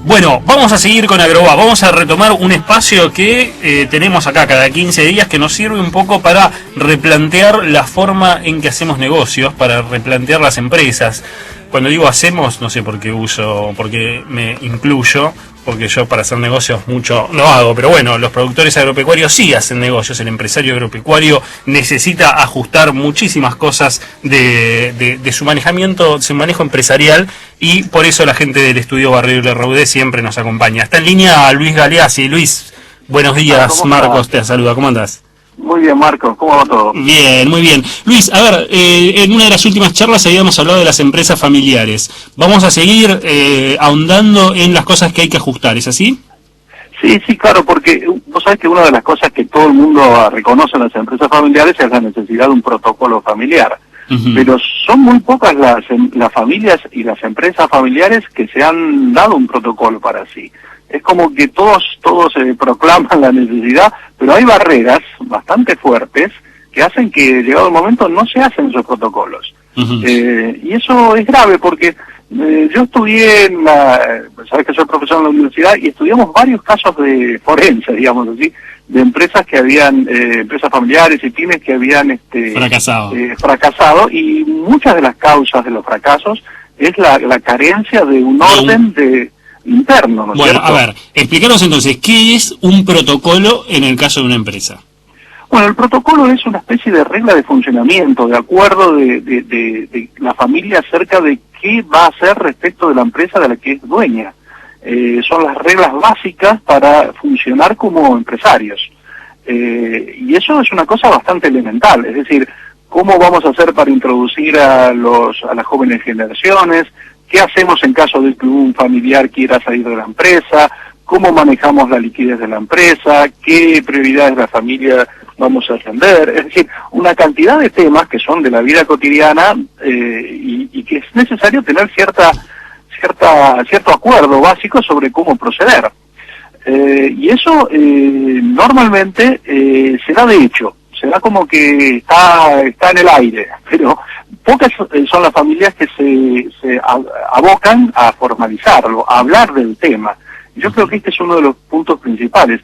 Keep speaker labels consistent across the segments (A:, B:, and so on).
A: Bueno, vamos a seguir con Agrobá, vamos a retomar un espacio que tenemos acá cada 15 días que nos sirve un poco para replantear la forma en que hacemos negocios, para replantear las empresas. Cuando digo hacemos, no sé por qué me incluyo, porque yo para hacer negocios mucho no hago, pero bueno, los productores agropecuarios sí hacen negocios, el empresario agropecuario necesita ajustar muchísimas cosas de su manejamiento, su manejo empresarial, y por eso la gente del estudio Barrio de Raudé siempre nos acompaña. Está en línea Luis Galeazzi. Luis, buenos días, Marcos te saluda, ¿cómo andás?
B: Muy bien, Marcos, ¿cómo va todo?
A: Bien, muy bien. Luis, a ver, en una de las últimas charlas habíamos hablado de las empresas familiares. Vamos a seguir ahondando en las cosas que hay que ajustar, ¿es así?
B: Sí, claro, porque vos sabés que una de las cosas que todo el mundo reconoce en las empresas familiares es la necesidad de un protocolo familiar. Pero son muy pocas las familias y las empresas familiares que se han dado un protocolo para sí. Es como que todos proclaman la necesidad, pero hay barreras bastante fuertes que hacen que, llegado el momento, no se hacen esos protocolos. Y eso es grave porque yo estudié sabes que soy profesor en la universidad, y estudiamos varios casos de forense, digamos así, de empresas que habían, empresas familiares y pymes que habían fracasado, y muchas de las causas de los fracasos es la carencia de un orden interno, ¿no es cierto?
A: A ver, explícanos entonces, ¿qué es un protocolo en el caso de una empresa?
B: Bueno, el protocolo es una especie de regla de funcionamiento, de acuerdo de la familia acerca de qué va a hacer respecto de la empresa de la que es dueña. Son las reglas básicas para funcionar como empresarios. Y eso es una cosa bastante elemental, es decir, cómo vamos a hacer para introducir a las jóvenes generaciones, qué hacemos en caso de que un familiar quiera salir de la empresa, cómo manejamos la liquidez de la empresa, qué prioridades de la familia vamos a atender, es decir, una cantidad de temas que son de la vida cotidiana y que es necesario tener cierto acuerdo básico sobre cómo proceder. Y eso normalmente se da de hecho, se da como que está en el aire, pero pocas son las familias que se abocan a formalizarlo, a hablar del tema. Yo creo que este es uno de los puntos principales.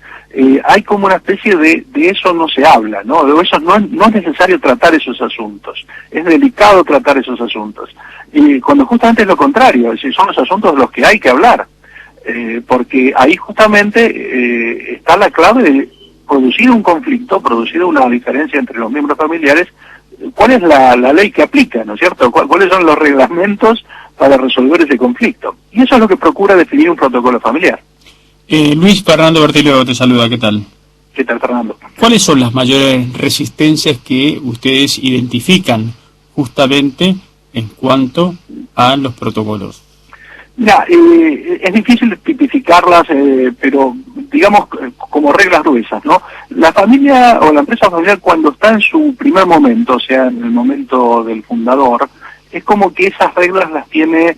B: Hay como una especie de eso no se habla, ¿no? De eso no es necesario tratar esos asuntos. Es delicado tratar esos asuntos. Y cuando justamente es lo contrario, es decir, son los asuntos de los que hay que hablar. Porque ahí justamente está la clave de producir un conflicto, producir una diferencia entre los miembros familiares. ¿Cuál es la ley que aplica, no es cierto? ¿Cuáles son los reglamentos para resolver ese conflicto? Y eso es lo que procura definir un protocolo familiar.
A: Luis, Fernando Bertilio te saluda, ¿qué tal?
B: ¿Qué tal, Fernando?
A: ¿Cuáles son las mayores resistencias que ustedes identifican justamente en cuanto a los protocolos?
B: Mira, es difícil tipificarlas, pero digamos como reglas gruesas, ¿no? La familia o la empresa familiar, cuando está en su primer momento, o sea, en el momento del fundador, es como que esas reglas las tiene,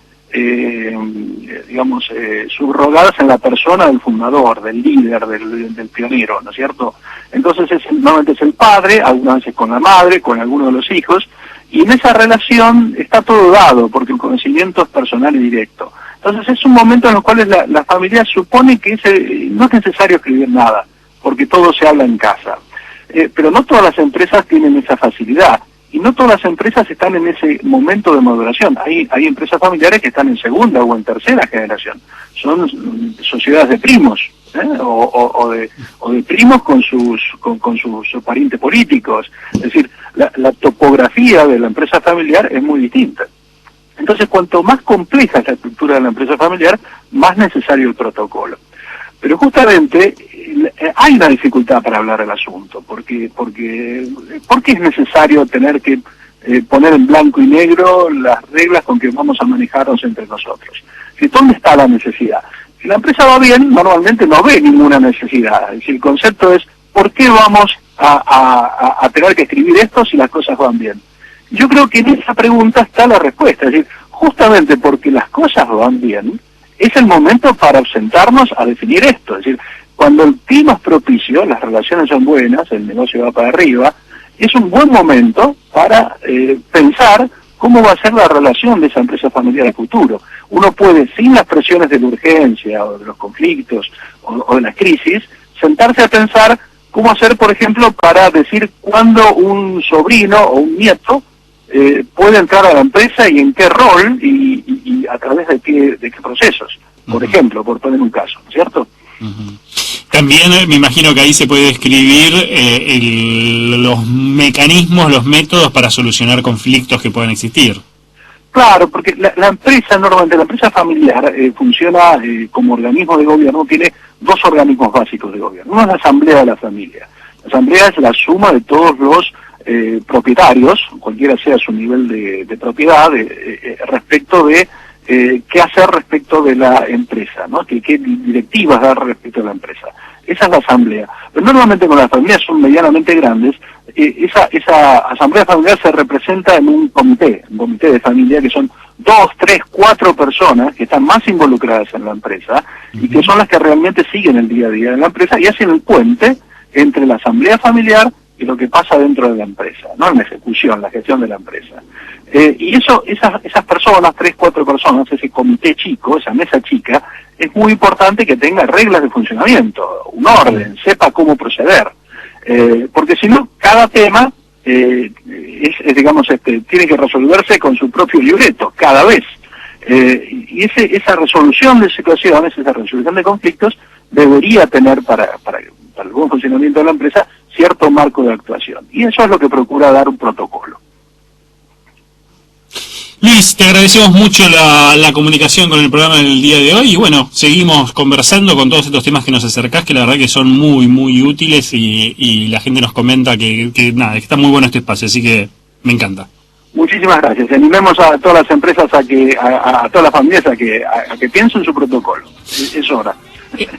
B: subrogadas en la persona del fundador, del líder, del pionero, ¿no es cierto? Entonces normalmente es el padre, algunas veces con la madre, con alguno de los hijos, y en esa relación está todo dado, porque el conocimiento es personal y directo. Entonces es un momento en el cual la familia supone que no es necesario escribir nada, porque todo se habla en casa. Pero no todas las empresas tienen esa facilidad, y no todas las empresas están en ese momento de maduración. Hay empresas familiares que están en segunda o en tercera generación. Son sociedades de primos, o de primos con sus parientes políticos. Es decir, la topografía de la empresa familiar es muy distinta. Entonces, cuanto más compleja es la estructura de la empresa familiar, más necesario el protocolo. Pero justamente hay una dificultad para hablar del asunto, porque es necesario tener que poner en blanco y negro las reglas con que vamos a manejarnos entre nosotros. ¿Dónde está la necesidad? Si la empresa va bien, normalmente no ve ninguna necesidad. Es decir, el concepto es, ¿por qué vamos a tener que escribir esto si las cosas van bien? Yo creo que en esa pregunta está la respuesta, es decir, justamente porque las cosas van bien, es el momento para sentarnos a definir esto, es decir, cuando el clima es propicio, las relaciones son buenas, el negocio va para arriba, es un buen momento para pensar cómo va a ser la relación de esa empresa familiar a futuro. Uno puede, sin las presiones de la urgencia o de los conflictos o de las crisis, sentarse a pensar cómo hacer, por ejemplo, para decir cuándo un sobrino o un nieto puede entrar a la empresa y en qué rol y a través de qué procesos, por ejemplo, por poner un caso, ¿no es cierto?
A: También me imagino que ahí se puede describir los mecanismos, los métodos para solucionar conflictos que puedan existir.
B: Claro, porque la empresa, normalmente la empresa familiar funciona como organismo de gobierno, tiene dos organismos básicos de gobierno. Uno es la asamblea de la familia. La asamblea es la suma de todos los propietarios, cualquiera sea su nivel de propiedad, respecto de qué hacer respecto de la empresa, ¿no? ¿Qué directivas dar respecto a la empresa? Esa es la asamblea. Pero normalmente cuando las familias son medianamente grandes, esa asamblea familiar se representa en un comité de familia, que son 2, 3, 4 personas que están más involucradas en la empresa y que son las que realmente siguen el día a día de la empresa y hacen el puente entre la asamblea familiar y lo que pasa dentro de la empresa, ¿no? En la ejecución, la gestión de la empresa. Y esas personas, 3, 4 personas, ese comité chico, esa mesa chica, es muy importante que tenga reglas de funcionamiento, un orden, sepa cómo proceder. Porque si no, cada tema tiene que resolverse con su propio libreto, cada vez. Y esa resolución de situaciones, esa resolución de conflictos, debería tener para el buen funcionamiento de la empresa cierto marco de actuación. Y eso es lo que procura dar un protocolo.
A: Luis, te agradecemos mucho la comunicación con el programa del día de hoy y bueno, seguimos conversando con todos estos temas que nos acercás, que la verdad que son muy, muy útiles y la gente nos comenta que está muy bueno este espacio, así que me encanta.
B: Muchísimas gracias. Animemos a todas las empresas a todas las familias a que piensen su protocolo. Es hora.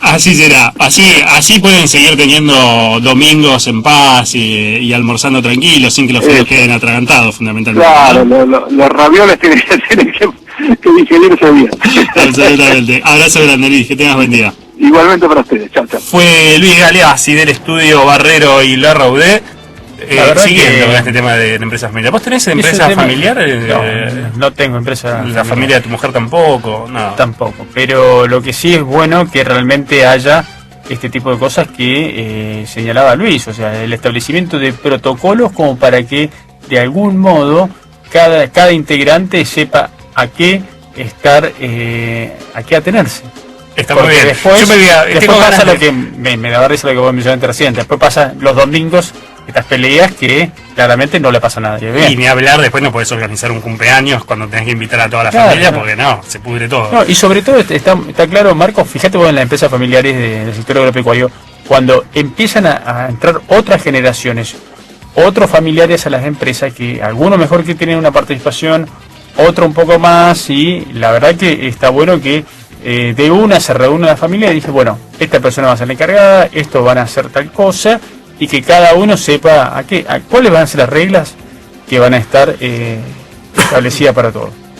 A: Así será, así pueden seguir teniendo domingos en paz y almorzando tranquilos sin que los fríos queden atragantados, fundamentalmente.
B: Claro, los ravioles tienen que digerirse bien.
A: Absolutamente. Abrazo grande, Luis, que tengas buen día.
B: Igualmente para ustedes, chao, chao.
A: Fue Luis Galeazzi del estudio Barrero y Larraudé, siguiendo con este tema de empresas familiares. ¿Vos tenés empresa familiar?
C: No tengo empresa
A: ¿La
C: familiar.
A: familia de tu mujer tampoco? No.
C: Tampoco, pero lo que sí es bueno que realmente haya este tipo de cosas que señalaba Luis, o sea, el establecimiento de protocolos como para que de algún modo cada integrante sepa a qué atenerse.
A: Está
C: Porque
A: muy bien.
C: después pasa
A: de...
C: lo que me daba risa lo que vos mencionaste recién. Después pasa los domingos estas peleas que claramente no le pasa nada.
A: Y ni hablar, después no podés organizar un cumpleaños cuando tenés que invitar a toda la familia, porque no, se pudre todo.
C: No, y sobre todo está claro, Marcos, fíjate vos en las empresas familiares del sector agropecuario, cuando empiezan a entrar otras generaciones, otros familiares a las empresas, que algunos mejor que tienen una participación, otro un poco más, y la verdad que está bueno que de una se reúne la familia y dice, bueno, esta persona va a ser la encargada, estos van a hacer tal cosa, y que cada uno sepa cuáles van a ser las reglas que van a estar establecidas para todos.